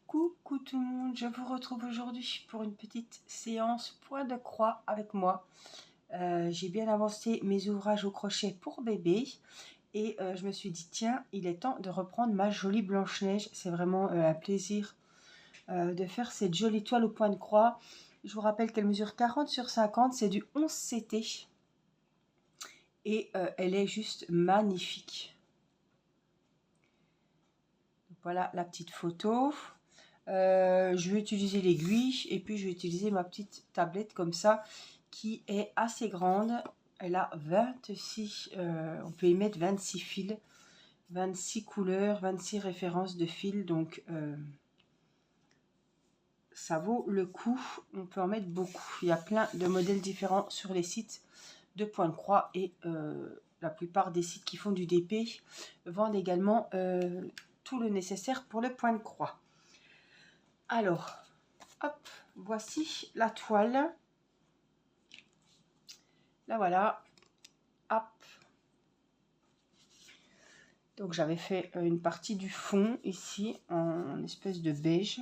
Coucou tout le monde, je vous retrouve aujourd'hui pour une petite séance point de croix avec moi. J'ai bien avancé mes ouvrages au crochet pour bébé et je me suis dit tiens, il est temps de reprendre ma jolie Blanche-Neige. C'est vraiment un plaisir de faire cette jolie toile au point de croix. Je vous rappelle qu'elle mesure 40 sur 50, c'est du 11 CT et elle est juste magnifique. Voilà la petite photo. Je vais utiliser l'aiguille et puis je vais utiliser ma petite tablette comme ça qui est assez grande. Elle a 26, on peut y mettre 26 fils, 26 couleurs, 26 références de fils, donc ça vaut le coup. On peut en mettre beaucoup. Il y a plein de modèles différents sur les sites de point de croix et la plupart des sites qui font du DP vendent également tout le nécessaire pour le point de croix. Alors, hop, voici la toile. Là, voilà. Hop. Donc, j'avais fait une partie du fond ici en espèce de beige.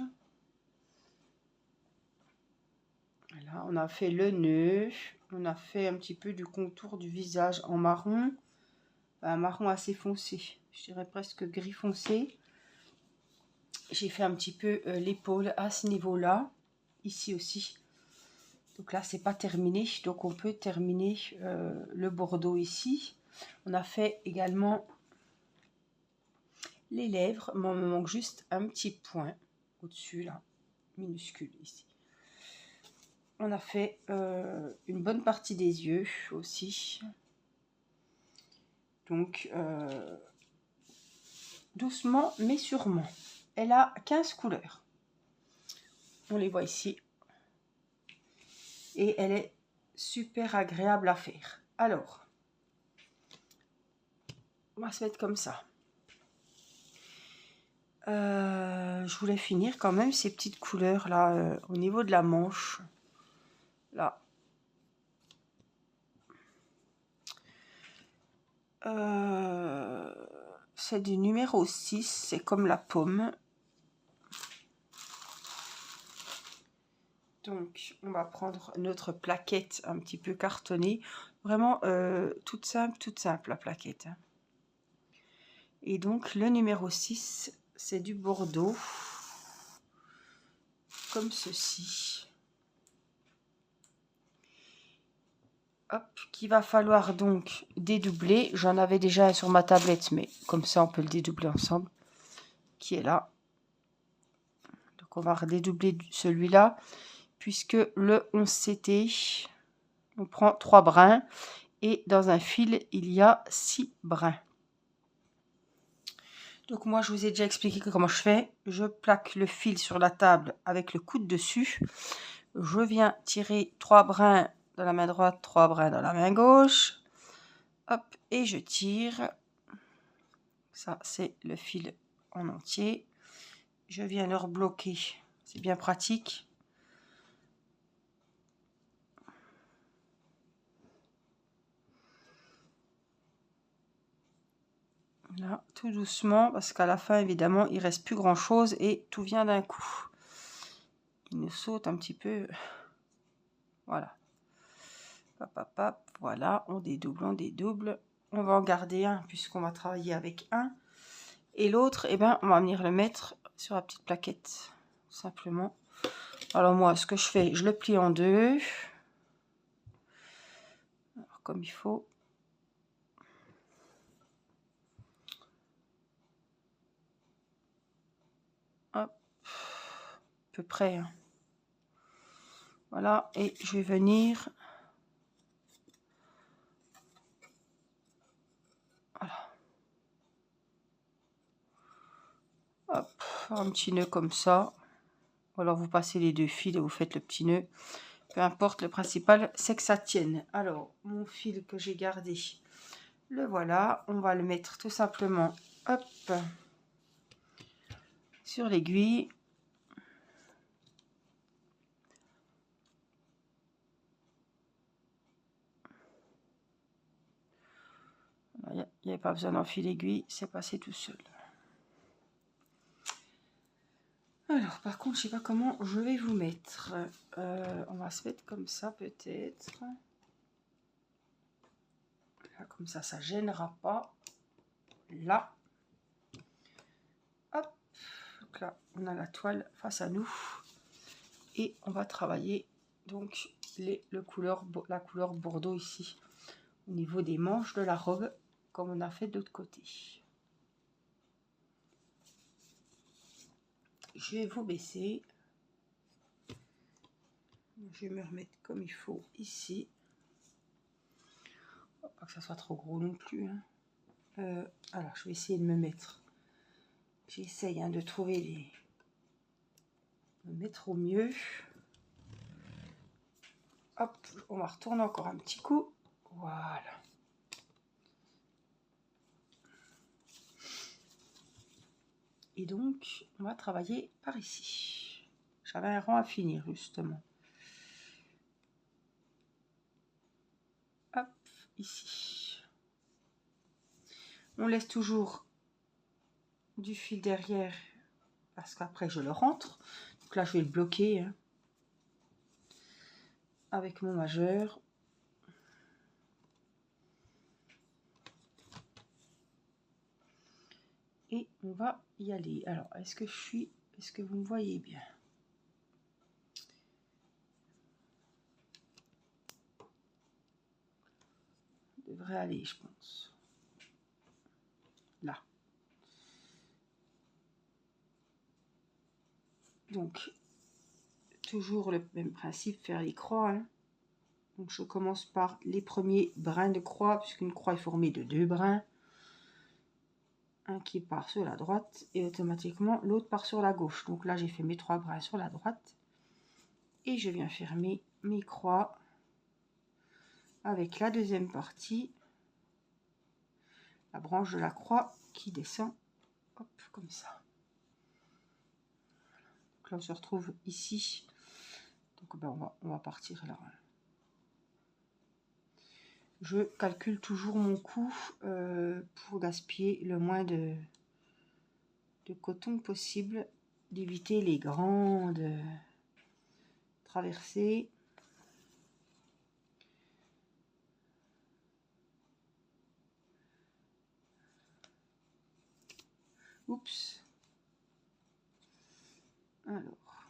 Voilà, on a fait le nœud. On a fait un petit peu du contour du visage en marron. Un marron assez foncé. Je dirais presque gris foncé. J'ai fait un petit peu l'épaule à ce niveau-là. Ici aussi. Donc là, c'est pas terminé. Donc, on peut terminer le bordeaux ici. On a fait également les lèvres. Mais il me manque juste un petit point au-dessus, là. Minuscule, ici. On a fait une bonne partie des yeux aussi. Donc, doucement mais sûrement. Elle a 15 couleurs. On les voit ici. Et elle est super agréable à faire. Alors, on va se mettre comme ça. Je voulais finir quand même ces petites couleurs là au niveau de la manche. Là. C'est du numéro 6, c'est comme la pomme. Donc, on va prendre notre plaquette un petit peu cartonnée. Vraiment toute simple la plaquette. Hein. Et donc, le numéro 6, c'est du bordeaux. Comme ceci. Hop, qu'il va falloir donc dédoubler. J'en avais déjà un sur ma tablette, mais comme ça, on peut le dédoubler ensemble. Qui est là. Donc, on va redédoubler celui-là. Puisque le 11 CT, on prend 3 brins. Et dans un fil, il y a 6 brins. Donc moi, je vous ai déjà expliqué comment je fais. Je plaque le fil sur la table avec le coude dessus. Je viens tirer 3 brins dans la main droite, 3 brins dans la main gauche. Hop, et je tire. Ça, c'est le fil en entier. Je viens le rebloquer. C'est bien pratique. Là, tout doucement, parce qu'à la fin, évidemment, il reste plus grand-chose et tout vient d'un coup. Il nous saute un petit peu. Voilà. Hop, hop, hop. Voilà, on dédouble, on dédouble. On va en garder un puisqu'on va travailler avec un. Et l'autre, eh ben, on va venir le mettre sur la petite plaquette, tout simplement. Alors moi, ce que je fais, je le plie en deux. Alors, comme il faut. Hop. À peu près. Hein. Voilà, et je vais venir... Voilà. Hop, un petit nœud comme ça. Ou alors vous passez les deux fils et vous faites le petit nœud. Peu importe, le principal, c'est que ça tienne. Alors, mon fil que j'ai gardé, le voilà. On va le mettre tout simplement, hop, sur l'aiguille. Il n'y a pas besoin d'enfiler l'aiguille, c'est passé tout seul. Alors, par contre, je sais pas comment je vais vous mettre. On va se mettre comme ça, peut-être. Là, comme ça gênera pas. Là. Hop. Donc là, on a la toile face à nous. Et on va travailler donc la couleur bordeaux ici. Au niveau des manches de la robe, comme on a fait de l'autre côté. Je vais vous baisser. Je vais me remettre comme il faut ici. Pas que ça soit trop gros non plus. Hein. Alors, je vais essayer de me mettre. J'essaye de trouver les... me mettre au mieux. Hop, on va retourner encore un petit coup. Voilà. Et donc, on va travailler par ici. J'avais un rang à finir, justement. Hop, ici. On laisse toujours du fil derrière, parce qu'après, je le rentre. Donc là, je vais le bloquer hein, avec mon majeur. Et on va y aller. Alors, est-ce que vous me voyez bien? Devrait aller, je pense. Là. Donc, toujours le même principe, faire les croix. Hein. Donc, je commence par les premiers brins de croix, puisqu'une croix est formée de 2 brins. Un qui part sur la droite et automatiquement l'autre part sur la gauche. Donc là, j'ai fait mes 3 brins sur la droite. Et je viens fermer mes croix avec la deuxième partie. La branche de la croix qui descend. Hop, comme ça. Donc là, on se retrouve ici. Donc ben, on va partir là. Je calcule toujours mon coût pour gaspiller le moins de coton possible, d'éviter les grandes traversées. Oups. Alors,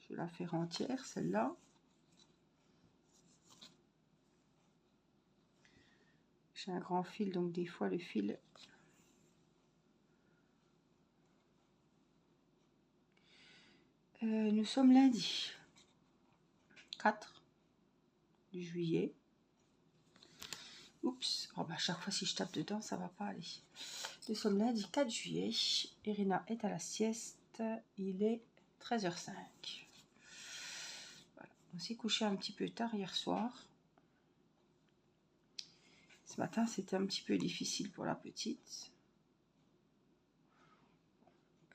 je vais la faire entière, celle-là. J'ai un grand fil, donc des fois le fil... nous sommes lundi 4 juillet. Oups, oh bah, chaque fois si je tape dedans, ça va pas aller. Nous sommes lundi 4 juillet. Irina est à la sieste. Il est 13h05. Voilà. On s'est couché un petit peu tard hier soir. Ce matin, c'était un petit peu difficile pour la petite.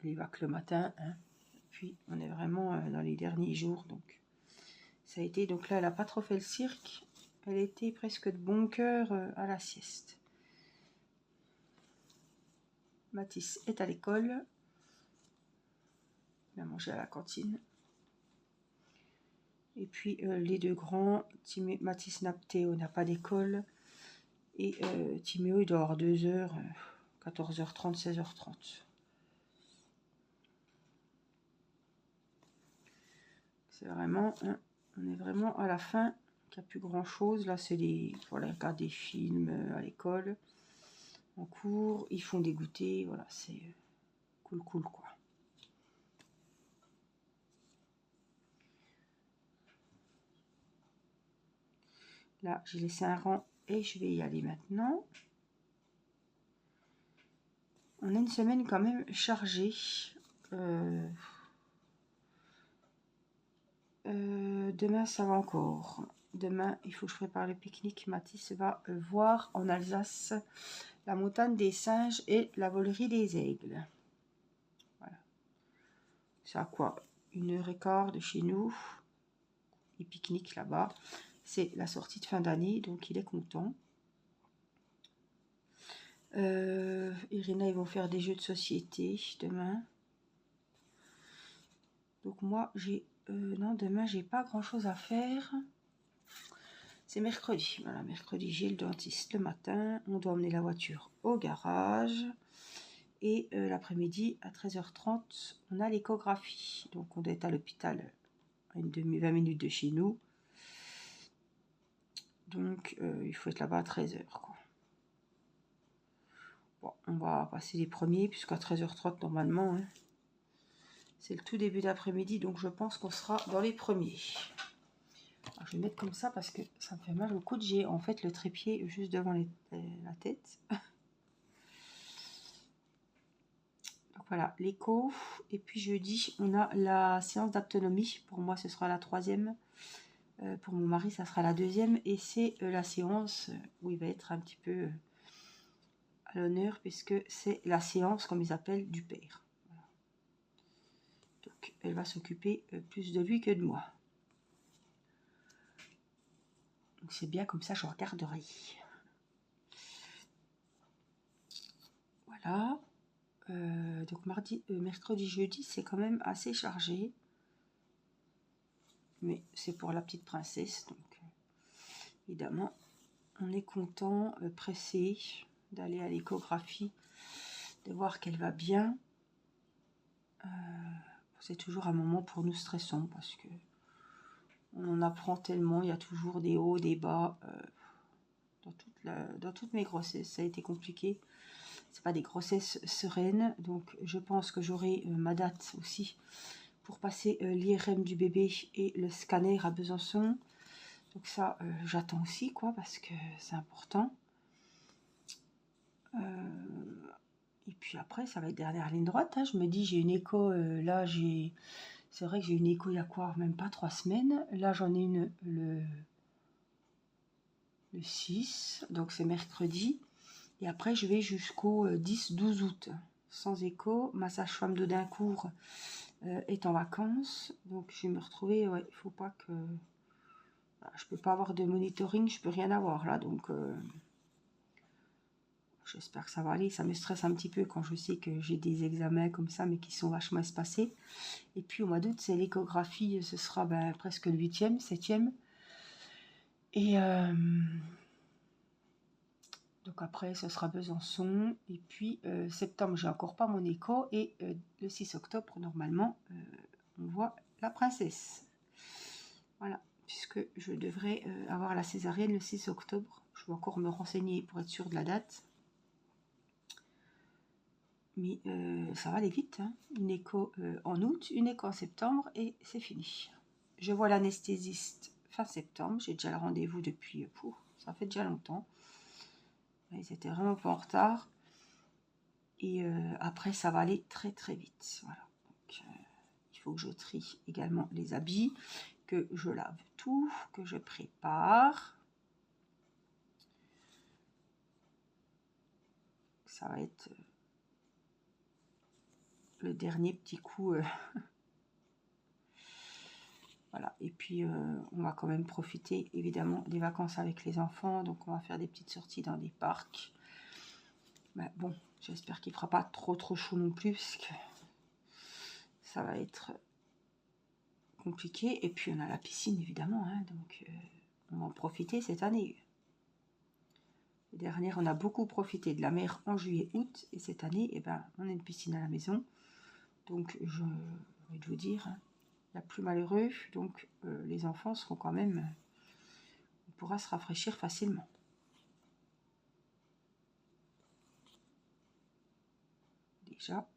Elle y va que le matin. Hein. Puis, on est vraiment dans les derniers jours. Donc, ça a été. Donc là, elle n'a pas trop fait le cirque. Elle était presque de bon cœur à la sieste. Mathis est à l'école. Il a mangé à la cantine. Et puis, les 2 grands, Mathis Napthéo n'a pas d'école. Et Timéo, il doit avoir 2 heures, 14h30, 16h30. C'est vraiment, hein, on est vraiment à la fin, qu'il n'y a plus grand chose. Là, c'est les, voilà, ils regardent des films à l'école, en cours, ils font des goûters, voilà, c'est cool, quoi. Là, j'ai laissé un rang et je vais y aller maintenant. On a une semaine quand même chargée. Demain, ça va encore. Demain, il faut que je prépare le pique-nique. Mathis va voir en Alsace la montagne des singes et la volerie des aigles. Voilà. C'est à quoi 1h15 de chez nous. Il pique-nique là-bas. C'est la sortie de fin d'année, donc il est content. Irina, ils vont faire des jeux de société demain. Donc moi, j'ai... non, demain, j'ai pas grand-chose à faire. C'est mercredi. Voilà, mercredi, j'ai le dentiste le matin. On doit emmener la voiture au garage. Et l'après-midi, à 13h30, on a l'échographie. Donc on doit être à l'hôpital à 20 minutes de chez nous. Donc il faut être là-bas à 13h, quoi. Bon, on va passer les premiers, puisqu'à 13h30, normalement, hein, c'est le tout début d'après-midi. Donc je pense qu'on sera dans les premiers. Alors, je vais mettre comme ça parce que ça me fait mal au coude. J'ai en fait le trépied juste devant la tête. Donc voilà, l'écho. Et puis jeudi, on a la séance d'autonomie. Pour moi, ce sera la 3e. Pour mon mari, ça sera la 2e. Et c'est la séance où il va être un petit peu à l'honneur, puisque c'est la séance, comme ils appellent, du père. Voilà. Donc, elle va s'occuper plus de lui que de moi. Donc, c'est bien, comme ça, je regarderai. Voilà. Donc, mercredi, jeudi, c'est quand même assez chargé. Mais c'est pour la petite princesse. Donc, évidemment, on est content, pressé d'aller à l'échographie, de voir qu'elle va bien. C'est toujours un moment pour nous stressant parce que on en apprend tellement, il y a toujours des hauts, des bas. Dans toutes mes grossesses, ça a été compliqué. C'est pas des grossesses sereines, donc je pense que j'aurai ma date aussi pour passer l'IRM du bébé et le scanner à Besançon. Donc ça, j'attends aussi, quoi, parce que c'est important. Et puis après, ça va être dernière ligne droite. Hein. Je me dis, j'ai une écho, là, c'est vrai que j'ai une écho il y a quoi, même pas 3 semaines. Là, j'en ai une le 6, donc c'est mercredi. Et après, je vais jusqu'au 10-12 août, sans écho. Ma sage-femme d'Audincourt est en vacances. Donc, je vais me retrouver, ouais, il faut pas que... Je peux pas avoir de monitoring, je peux rien avoir là. Donc, j'espère que ça va aller. Ça me stresse un petit peu quand je sais que j'ai des examens comme ça, mais qui sont vachement espacés. Et puis, au mois d'août, c'est l'échographie. Ce sera presque le 8e, 7e. Et... donc après, ce sera Besançon. Et puis, septembre, j'ai encore pas mon écho. Et le 6 octobre, normalement, on voit la princesse. Voilà, puisque je devrais avoir la césarienne le 6 octobre. Je vais encore me renseigner pour être sûre de la date. Mais ça va aller vite. Hein. Une écho en août, une écho en septembre et c'est fini. Je vois l'anesthésiste fin septembre. J'ai déjà le rendez-vous depuis... ça fait déjà longtemps. Ils étaient vraiment pas en retard. Et après, ça va aller très très vite. Voilà. Donc, il faut que je trie également les habits, que je lave tout, que je prépare. Ça va être le dernier petit coup. Voilà. Et puis, on va quand même profiter évidemment des vacances avec les enfants. Donc, on va faire des petites sorties dans des parcs. Ben, bon, j'espère qu'il ne fera pas trop chaud non plus, parce que ça va être compliqué. Et puis, on a la piscine évidemment. Hein, donc, on va en profiter cette année. L'année dernière, on a beaucoup profité de la mer en juillet-août. Et cette année, eh ben, on a une piscine à la maison. Donc, je vais vous dire, hein, il y a plus malheureux. Donc, les enfants seront quand même... on pourra se rafraîchir facilement. Déjà.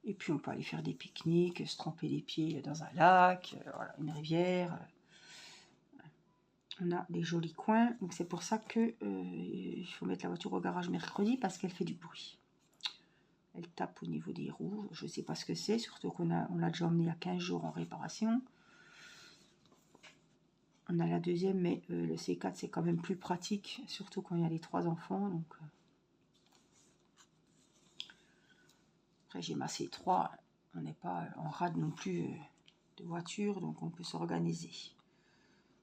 Et puis, on peut aller faire des pique-niques, se tremper les pieds dans un lac, voilà, une rivière. On a des jolis coins. Donc, c'est pour ça que il faut mettre la voiture au garage mercredi parce qu'elle fait du bruit. Elle tape au niveau des roues. Je ne sais pas ce que c'est, surtout qu'on l'a déjà emmenée il y a 15 jours en réparation. On a la deuxième, mais le C4, c'est quand même plus pratique, surtout quand il y a les 3 enfants. Donc, après, j'ai ma C3. On n'est pas en rade non plus de voiture, donc on peut s'organiser.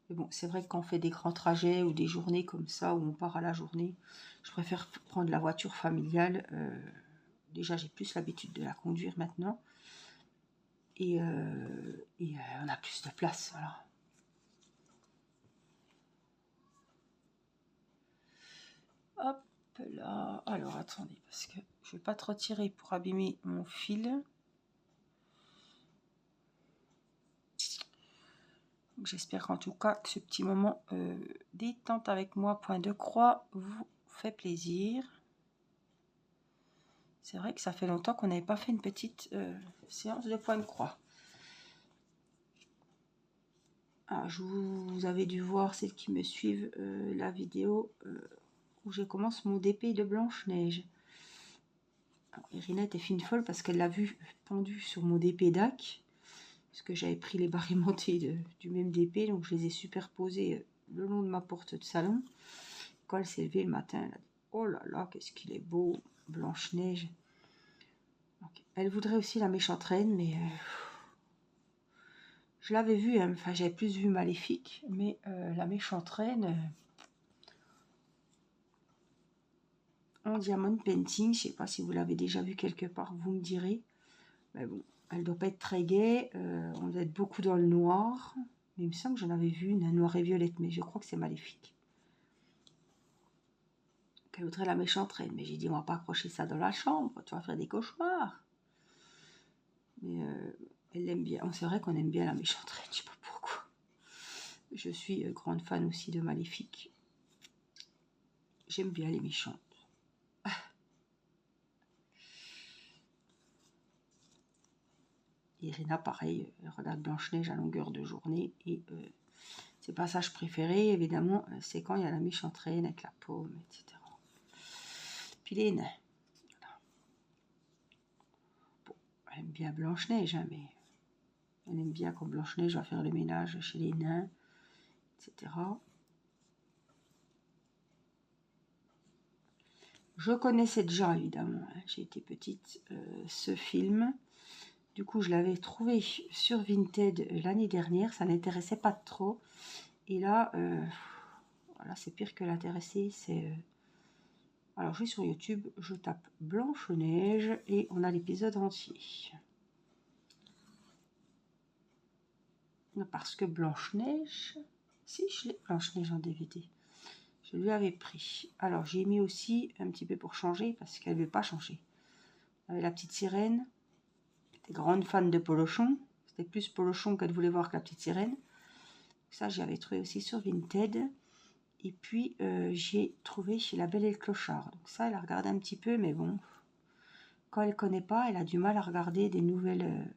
Mais bon, c'est vrai que quand on fait des grands trajets ou des journées comme ça, où on part à la journée, je préfère prendre la voiture familiale. Déjà, j'ai plus l'habitude de la conduire maintenant. et on a plus de place, voilà. Hop là, alors attendez, parce que je vais pas trop tirer pour abîmer mon fil. J'espère en tout cas que ce petit moment détente avec moi, point de croix, vous fait plaisir. C'est vrai que ça fait longtemps qu'on n'avait pas fait une petite séance de point de croix. Ah, vous avez dû voir, celles qui me suivent, la vidéo où je commence mon DP de Blanche-Neige. Irina était fine folle parce qu'elle l'a vu pendu sur mon DP DAC. Parce que j'avais pris les barres aimantées du même DP, donc je les ai superposés le long de ma porte de salon. Quand elle s'est levée le matin, elle a dit « Oh là là, qu'est-ce qu'il est beau, Blanche-Neige !» Elle voudrait aussi la méchante reine, mais je l'avais vue, hein, enfin j'avais plus vu Maléfique, mais la méchante reine en diamond painting, je sais pas si vous l'avez déjà vue quelque part, vous me direz. Mais bon, elle doit pas être très gaie, on doit être beaucoup dans le noir. Mais il me semble que j'en avais vu une noire et violette, mais je crois que c'est Maléfique. Elle voudrait la méchante reine, mais j'ai dit on va pas accrocher ça dans la chambre, tu vas faire des cauchemars. Mais elle l'aime bien, c'est vrai qu'on aime bien la méchante reine, je sais pas pourquoi. Je suis grande fan aussi de Maléfique. J'aime bien les méchantes. Irina, pareil, elle regarde Blanche-Neige à longueur de journée. Et ses passages préférés, évidemment, c'est quand il y a la méchante reine avec la paume, etc. Puis les nains. Voilà. Bon, elle aime bien Blanche-Neige, hein, mais elle aime bien quand Blanche-Neige va faire le ménage chez les nains, etc. Je connaissais déjà, évidemment, hein, j'ai été petite, ce film. Du coup, je l'avais trouvé sur Vinted l'année dernière, ça n'intéressait pas trop. Et là, voilà, c'est pire que l'intéressé, c'est... alors, je vais sur YouTube, je tape Blanche-Neige et on a l'épisode entier. Parce que Blanche-Neige... Si, je l'ai, Blanche-Neige en DVD. Je lui avais pris. Alors, j'ai mis aussi un petit peu pour changer, parce qu'elle ne veut pas changer. Avec la petite sirène. J'étais grande fan de Polochon. C'était plus Polochon qu'elle voulait voir que la petite sirène. Ça, j'avais trouvé aussi sur Vinted. Et puis, j'ai trouvé chez La Belle et le Clochard. Donc ça, elle a regardé un petit peu, mais bon, quand elle ne connaît pas, elle a du mal à regarder des nouvelles...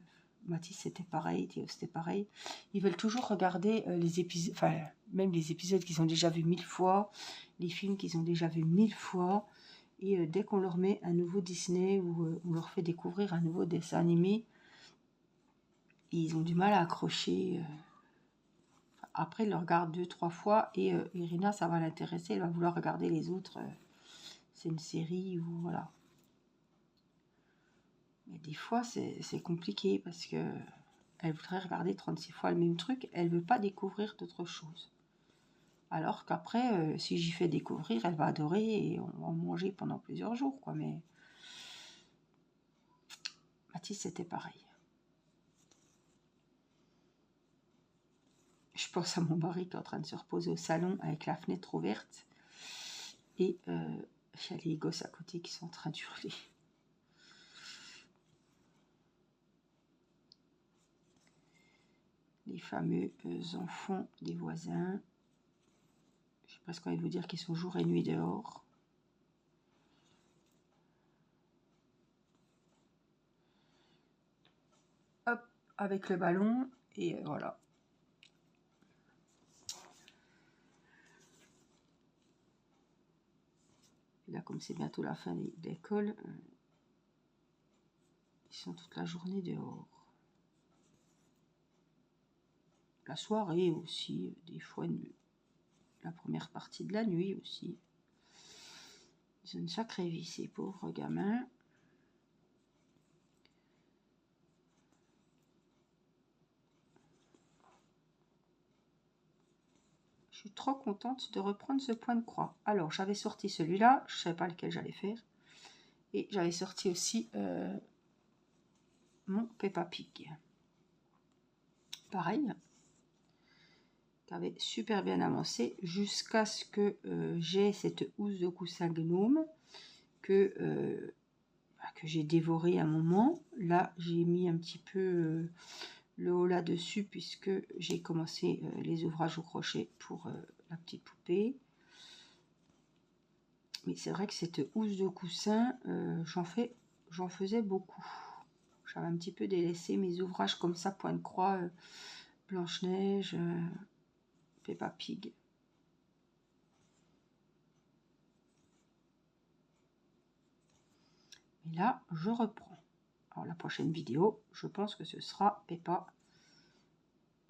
Mathis, c'était pareil, Théo, c'était pareil. Ils veulent toujours regarder les épisodes, enfin, même les épisodes qu'ils ont déjà vus 1000 fois, les films qu'ils ont déjà vus 1000 fois. Et dès qu'on leur met un nouveau Disney ou on leur fait découvrir un nouveau dessin animé, ils ont du mal à accrocher... Après, il le regarde 2-3 fois et Irina, ça va l'intéresser. Elle va vouloir regarder les autres. C'est une série ou voilà. Mais des fois, c'est compliqué parce que elle voudrait regarder 36 fois le même truc. Elle veut pas découvrir d'autres choses. Alors qu'après, si j'y fais découvrir, elle va adorer et on va en manger pendant plusieurs jours, quoi. Mais Mathis, c'était pareil. Je pense à mon mari qui est en train de se reposer au salon avec la fenêtre ouverte. Et il y a les gosses à côté qui sont en train d'hurler. Les fameux enfants des voisins. J'ai presque envie de vous dire qu'ils sont jour et nuit dehors. Hop, avec le ballon. Et voilà. Et là, comme c'est bientôt la fin de l'école, ils sont toute la journée dehors. La soirée aussi, des fois la première partie de la nuit aussi. Ils ont une sacrée vie, ces pauvres gamins. Je suis trop contente de reprendre ce point de croix. Alors, j'avais sorti celui-là, je ne savais pas lequel j'allais faire. Et j'avais sorti aussi mon Peppa Pig. pareil, qui avait super bien avancé jusqu'à ce que j'ai cette housse de coussin gnome que j'ai dévoré un moment. Là, j'ai mis un petit peu le haut là-dessus puisque j'ai commencé les ouvrages au crochet pour la petite poupée. Mais c'est vrai que cette housse de coussin, j'en faisais beaucoup. J'avais un petit peu délaissé mes ouvrages comme ça, point de croix, Blanche-Neige, Peppa Pig. Et là, je reprends. Alors la prochaine vidéo, je pense que ce sera Peppa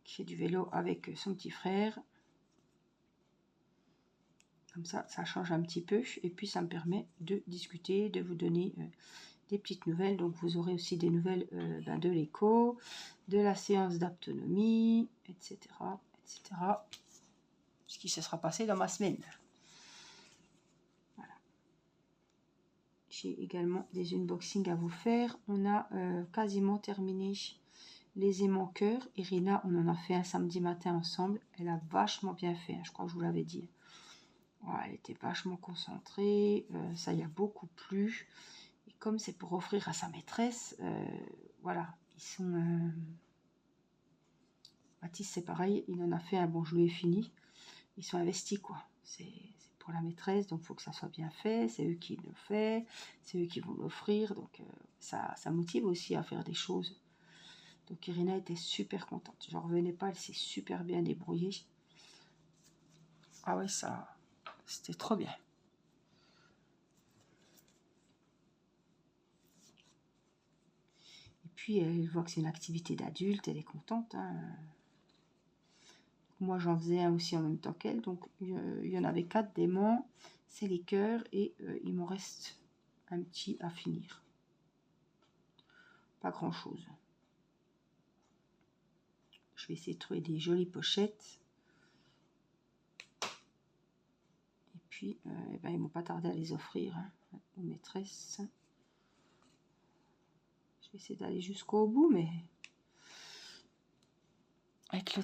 qui fait du vélo avec son petit frère. Comme ça change un petit peu. Et puis ça me permet de discuter, de vous donner des petites nouvelles. Donc vous aurez aussi des nouvelles de l'écho, de la séance d'autonomie, etc., etc. Ce qui se sera passé dans ma semaine. Voilà. J'ai également des unboxings à vous faire. On a quasiment terminé les aimants cœur. Irina, on en a fait un samedi matin ensemble. Elle a vachement bien fait, hein, je crois que je vous l'avais dit. Ouais, elle était vachement concentrée. Ça y a beaucoup plu. Et comme c'est pour offrir à sa maîtresse, voilà, ils sont... Baptiste, c'est pareil, il en a fait un, bon, je lui ai fini. Ils sont investis, quoi. C'est pour la maîtresse, donc il faut que ça soit bien fait. C'est eux qui le font, c'est eux qui vont l'offrir. Donc ça motive aussi à faire des choses. Donc Irina était super contente. Je revenais pas, elle s'est super bien débrouillée. Ah ouais, ça, c'était trop bien. Et puis elle voit que c'est une activité d'adulte, elle est contente, hein. Moi j'en faisais un aussi en même temps qu'elle, donc il y en avait 4 d'aimants, c'est les cœurs et il m'en reste un petit à finir. Pas grand chose. Je vais essayer de trouver des jolies pochettes. Et puis ben, ils m'ont pas tardé à les offrir, hein, aux maîtresses. Je vais essayer d'aller jusqu'au bout, mais avec le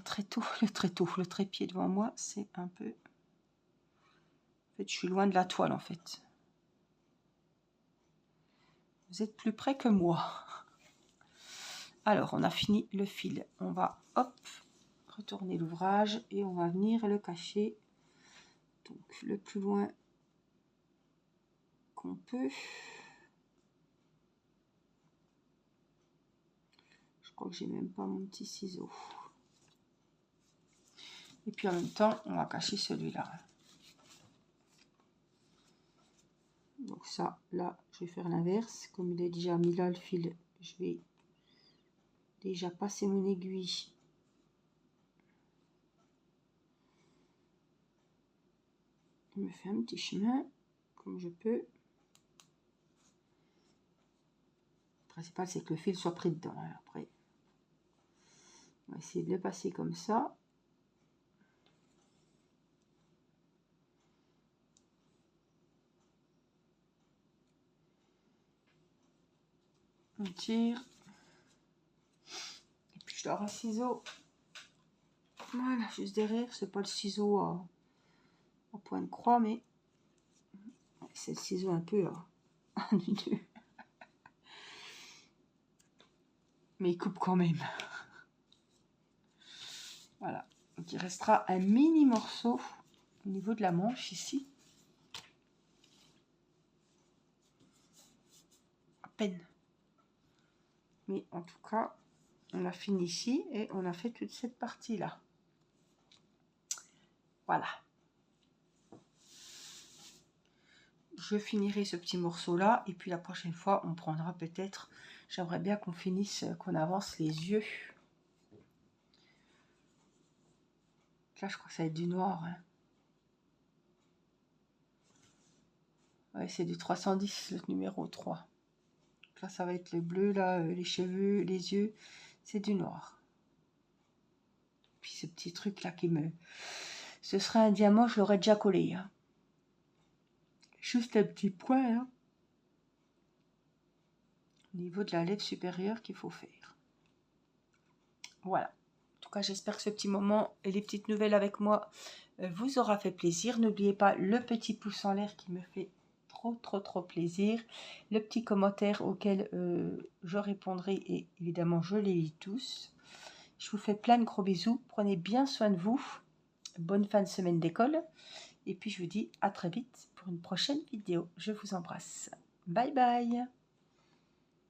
trépied devant moi, c'est un peu... En fait, je suis loin de la toile, en fait. Vous êtes plus près que moi. Alors, on a fini le fil. On va, hop, retourner l'ouvrage et on va venir le cacher. Donc, le plus loin qu'on peut. Je crois que j'ai même pas mon petit ciseau. Et puis, en même temps, on va cacher celui-là. Donc ça, là, je vais faire l'inverse. Comme il est déjà mis là, le fil, je vais déjà passer mon aiguille. Je me fais un petit chemin, comme je peux. Le principal, c'est que le fil soit pris dedans. Hein. Après, on va essayer de le passer comme ça. On tire. Et puis, je dois avoir un ciseau. Voilà, juste derrière. C'est pas le ciseau à point de croix, mais c'est le ciseau un peu ennuyeux. Mais il coupe quand même. Voilà. Donc, il restera un mini morceau au niveau de la manche ici. À peine. Mais en tout cas, on a fini ici et on a fait toute cette partie-là. Voilà. Je finirai ce petit morceau-là et puis la prochaine fois, on prendra peut-être... J'aimerais bien qu'on finisse, qu'on avance les yeux. Là, je crois que ça va être du noir. Hein. Ouais, c'est du 310, le numéro 3. Là, ça va être le bleu, là, les cheveux, les yeux. C'est du noir. Puis ce petit truc-là qui me... Ce serait un diamant, je l'aurais déjà collé. Hein. Juste un petit point, là. Au niveau de la lèvre supérieure qu'il faut faire. Voilà. En tout cas, j'espère que ce petit moment et les petites nouvelles avec moi vous aura fait plaisir. N'oubliez pas le petit pouce en l'air qui me fait trop plaisir. Le petit commentaire auquel je répondrai et évidemment je les lis tous. Je vous fais plein de gros bisous. Prenez bien soin de vous. Bonne fin de semaine d'école. Et puis je vous dis à très vite pour une prochaine vidéo. Je vous embrasse. Bye bye.